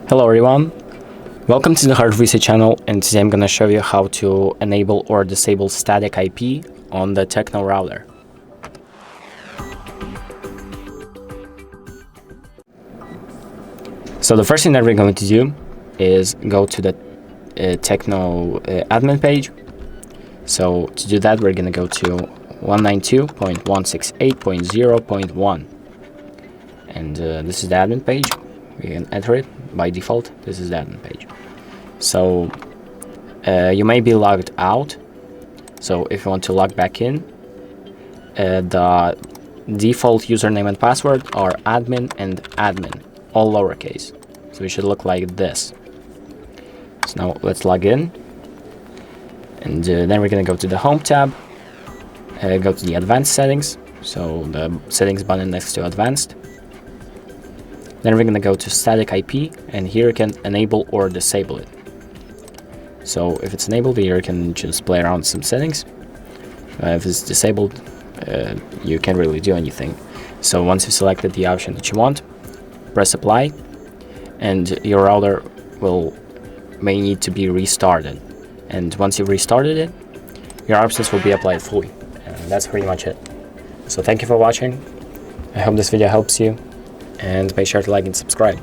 Hello everyone, welcome to the Hard Reset channel, and today I'm gonna show you how to enable or disable static IP on the TECNO router. So the first thing that we're going to do is go to the TECNO admin page. So to do that, we're gonna go to 192.168.0.1, and this is the admin page. We can enter it. By default, this is the admin page. So you may be logged out. So if you want to log back in, the default username and password are admin and admin, all lowercase. So it should look like this. So now let's log in, and then we're gonna go to the home tab, go to the advanced settings, so the settings button next to advanced. Then we're gonna go to static IP, and here you can enable or disable it. So if it's enabled, here you can just play around with some settings. If it's disabled, you can't really do anything. So once you've selected the option that you want, press apply, and your router may need to be restarted. And once you've restarted it, your options will be applied fully. And that's pretty much it. So thank you for watching. I hope this video helps you, and make sure to like and subscribe.